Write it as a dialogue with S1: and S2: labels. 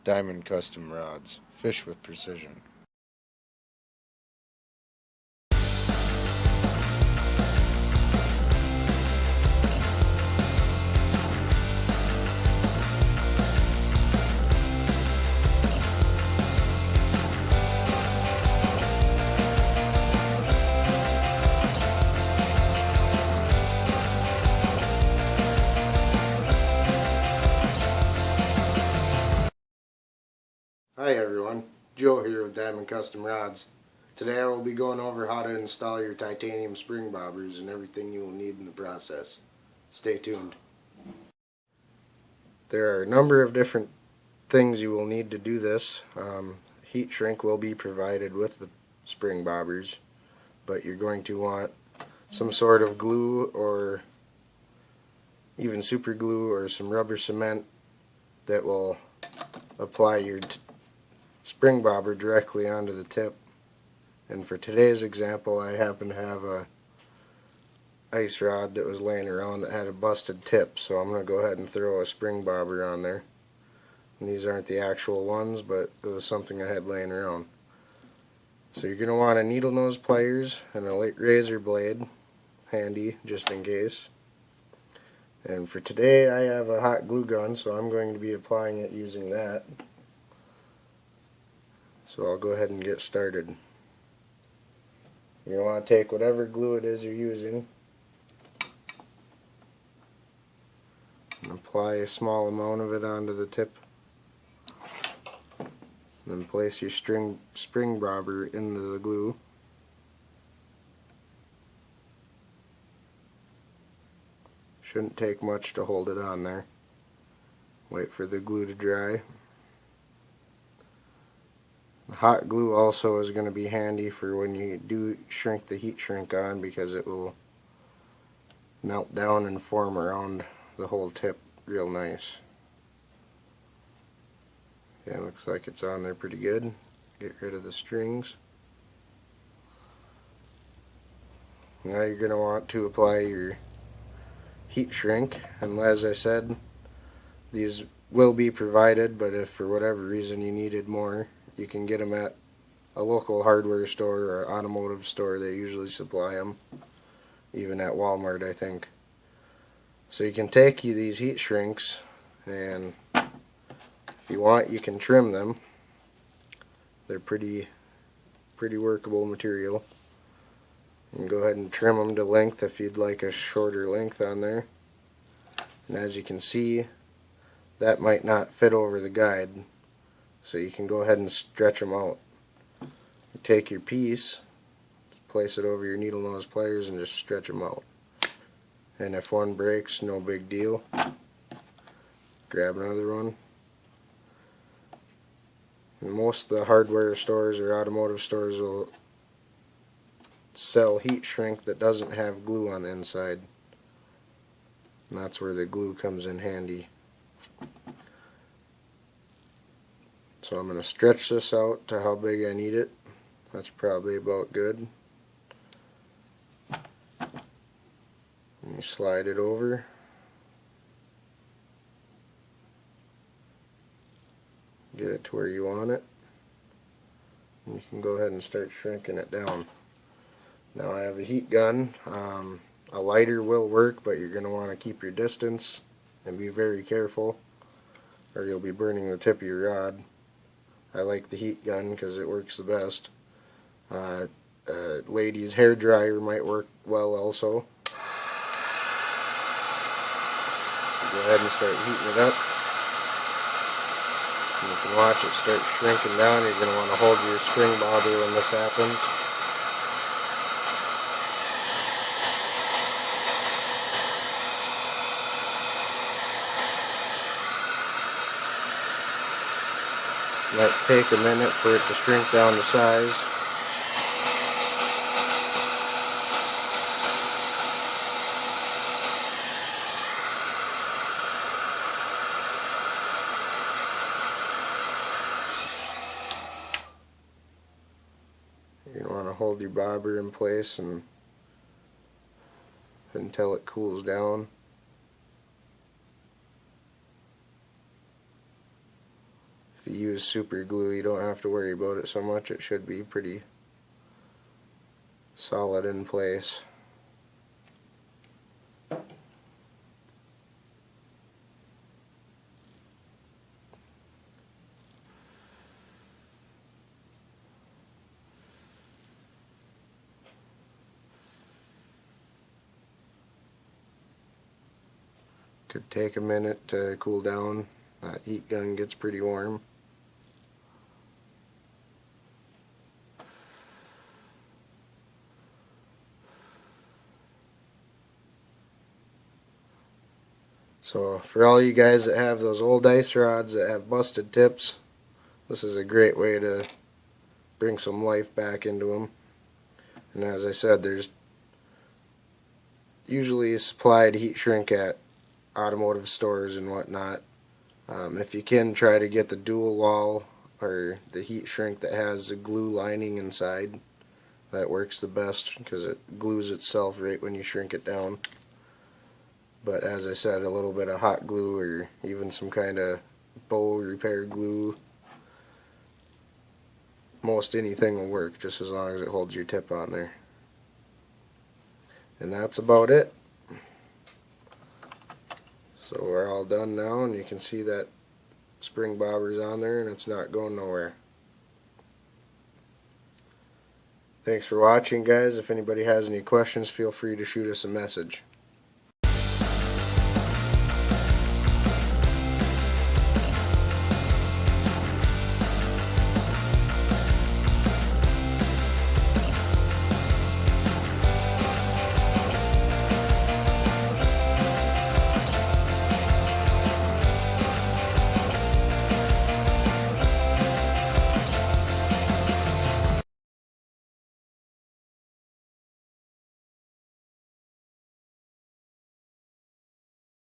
S1: Diamond Custom Rods. Fish with precision. Hi everyone, Joe here with Diamond Custom Rods. Today I will be going over how to install your titanium spring bobbers and everything you will need in the process. Stay tuned. There are a number of different things you will need to do this. Heat shrink will be provided with the spring bobbers, but you're going to want some sort of glue or even super glue or some rubber cement that will apply your spring bobber directly onto the tip. And for today's example, I happen to have a ice rod that was laying around that had a busted tip, so I'm going to go ahead and throw a spring bobber on there. And these aren't the actual ones, but it was something I had laying around. So you're going to want a needle nose pliers and a razor blade handy just in case. And for today I have a hot glue gun, so I'm going to be applying it using that. So I'll go ahead and get started. You want to take whatever glue it is you're using and apply a small amount of it onto the tip. Then place your spring bobber into the glue. Shouldn't take much to hold it on there. Wait for the glue to dry. Hot glue also is going to be handy for when you do shrink the heat shrink on, because it will melt down and form around the whole tip real nice. Yeah, looks like it's on there pretty good. Get rid of the strings. Now you're going to want to apply your heat shrink, and as I said, these will be provided, but if for whatever reason you needed more, you can get them at a local hardware store or automotive store. They usually supply them, even at Walmart I think. So you can take these heat shrinks, and if you want you can trim them. They're pretty workable material. You can go ahead and trim them to length if you'd like a shorter length on there. And as you can see, that might not fit over the guide, so you can go ahead and stretch them out. You take your piece, place it over your needle nose pliers, and just stretch them out. And if one breaks, no big deal. Grab another one. And most of the hardware stores or automotive stores will sell heat shrink that doesn't have glue on the inside. And that's where the glue comes in handy. So I'm going to stretch this out to how big I need it. That's probably about good. And you slide it over. Get it to where you want it. And you can go ahead and start shrinking it down. Now I have a heat gun. A lighter will work, but you're going to want to keep your distance and be very careful, or you'll be burning the tip of your rod. I like the heat gun because it works the best. Lady's hair dryer might work well also. So go ahead and start heating it up. And you can watch it start shrinking down. You're going to want to hold your spring bobber when this happens. Might take a minute for it to shrink down to size. You're going to want to hold your bobber in place until it cools down. If you use super glue, you don't have to worry about it so much. It should be pretty solid in place. Could take a minute to cool down. That heat gun gets pretty warm. So for all you guys that have those old ice rods that have busted tips, this is a great way to bring some life back into them. And as I said, there's usually supplied heat shrink at automotive stores and whatnot. If you can, try to get the dual wall or the heat shrink that has the glue lining inside. That works the best because it glues itself right when you shrink it down. But as I said, a little bit of hot glue or even some kind of bow repair glue, most anything will work just as long as it holds your tip on there. And that's about it. So we're all done now, and you can see that spring bobber's on there and it's not going nowhere. Thanks for watching, guys. If anybody has any questions, feel free to shoot us a message.